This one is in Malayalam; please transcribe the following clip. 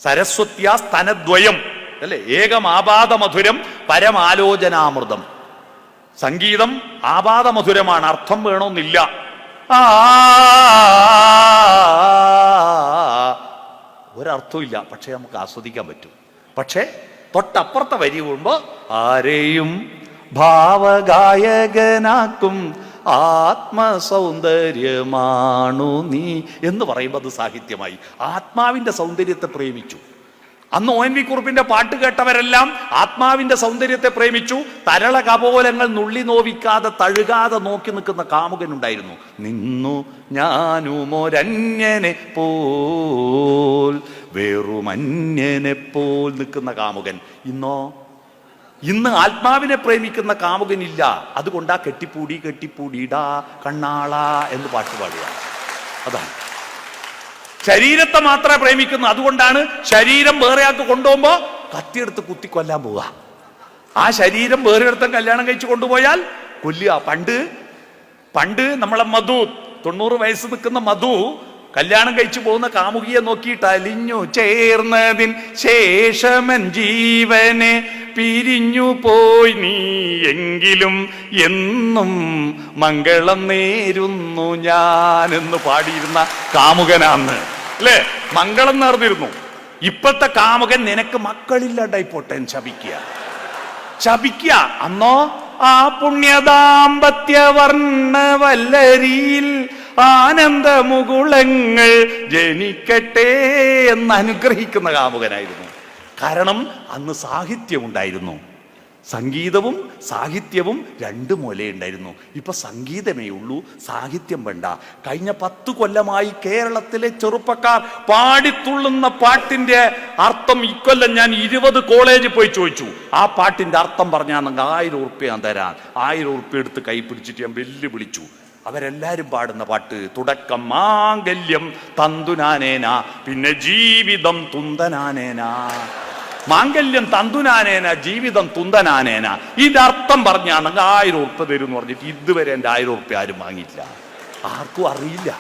സരസ്വത്യാ സ്തനദ്വയം അല്ലെ, ഏകമാപാദമധുരം പരമാലോചനാമൃതം. സംഗീതം ആപാദമധുരമാണ്, അർത്ഥം വേണമെന്നില്ല. ഒരർത്ഥവും ഇല്ല, പക്ഷെ നമുക്ക് ആസ്വദിക്കാൻ പറ്റും. പക്ഷെ തൊട്ടപ്പുറത്തെ വരി വീഴുമ്പോ ആരെയും ഭാവഗായകനാക്കും ആത്മസൗന്ദര്യമാണു നീ എന്ന് പറയുമ്പോൾ അത് സാഹിത്യമായി. ആത്മാവിന്റെ സൗന്ദര്യത്തെ പ്രേമിച്ചു. അന്ന് ONV കുറുപ്പിന്റെ പാട്ട് കേട്ടവരെല്ലാം ആത്മാവിന്റെ സൗന്ദര്യത്തെ പ്രേമിച്ചു. തരള കപോലങ്ങൾ നുള്ളി നോവിക്കാതെ തഴുകാതെ നോക്കി നിൽക്കുന്ന കാമുകനുണ്ടായിരുന്നു. നിന്നു ഞാനുമൊരന്യനെ പോൽ, വെറുമന്യനെ പോൽ നിൽക്കുന്ന കാമുകൻ. ഇന്ന് ആത്മാവിനെ പ്രേമിക്കുന്ന കാമുകനില്ല. അതുകൊണ്ടാ കെട്ടിപ്പൂടി കെട്ടിപ്പൂടിടാ കണ്ണാള എന്ന് പാട്ട് പാടുക. അതാണ് ശരീരത്തെ മാത്രമേ പ്രേമിക്കുന്നു. അതുകൊണ്ടാണ് ശരീരം വേറെ ആൾക്ക് കൊണ്ടുപോകുമ്പോ കത്തിയെടുത്ത് കുത്തിക്കൊല്ലാൻ പോവുക. ആ ശരീരം വേറെ അടുത്ത കല്യാണം കഴിച്ച് കൊണ്ടുപോയാൽ കൊല്ലുക. പണ്ട് നമ്മളെ മധു, 90 വയസ്സ് നിൽക്കുന്ന മധു കല്യാണം കഴിച്ചു പോകുന്ന കാമുകിയെ നോക്കിയിട്ട് അലിഞ്ഞു ചേർന്നതിൻ ശേഷമൻ ജീവനെ പിരിഞ്ഞു പോയി നീ എങ്കിലും എന്നും മംഗളം നേരുന്നു ഞാൻ എന്ന് പാടിയിരുന്ന കാമുകനാന്ന് അല്ലേ, മംഗളം നേർന്നിരുന്നു. ഇപ്പത്തെ കാമുകൻ നിനക്ക് മക്കളില്ലാണ്ടായി പോട്ടെ ശപിക്കുക. അന്നോ ആ പുണ്യദാമ്പത്യ വർണ്ണവല്ലരിയിൽ ആനന്ദമുകുളങ്ങൾ ജനിക്കട്ടെ എന്ന് അനുഗ്രഹിക്കുന്ന കാമുകനായിരുന്നു. കാരണം അന്ന് സാഹിത്യമുണ്ടായിരുന്നു. സംഗീതവും സാഹിത്യവും രണ്ട് മൂലയുണ്ടായിരുന്നു. ഇപ്പൊ സംഗീതമേ ഉള്ളൂ, സാഹിത്യം വേണ്ട. കഴിഞ്ഞ 10 കൊല്ലമായി കേരളത്തിലെ ചെറുപ്പക്കാർ പാടിത്തുള്ളുന്ന പാട്ടിന്റെ അർത്ഥം ഇക്കൊല്ലം ഞാൻ 20 കോളേജിൽ പോയി ചോദിച്ചു. ആ പാട്ടിന്റെ അർത്ഥം പറഞ്ഞാൽ 1000 ഉറുപ്പ്യ ഞാൻ തരാൻ. 1000 ഉറുപ്പ്യ എടുത്ത് കൈ പിടിച്ചിട്ട് ഞാൻ വെല്ലുവിളിച്ചു. അവരെല്ലാരും പാടുന്ന പാട്ട് തുടക്കം മാംഗല്യം തന്തുനാനേന, പിന്നെ ജീവിതം തുന്തനാനേന. മാംഗല്യം തന്തുനാനേന, ജീവിതം തുന്തനാനേന. ഇതർത്ഥം പറഞ്ഞാണെങ്കിൽ 1000 ഉറുപ്പ്യ തരും എന്ന് പറഞ്ഞിട്ട് ഇതുവരെ എൻ്റെ 1000 ഉറുപ്പ്യ ആരും വാങ്ങിയില്ല. ആർക്കും അറിയില്ല.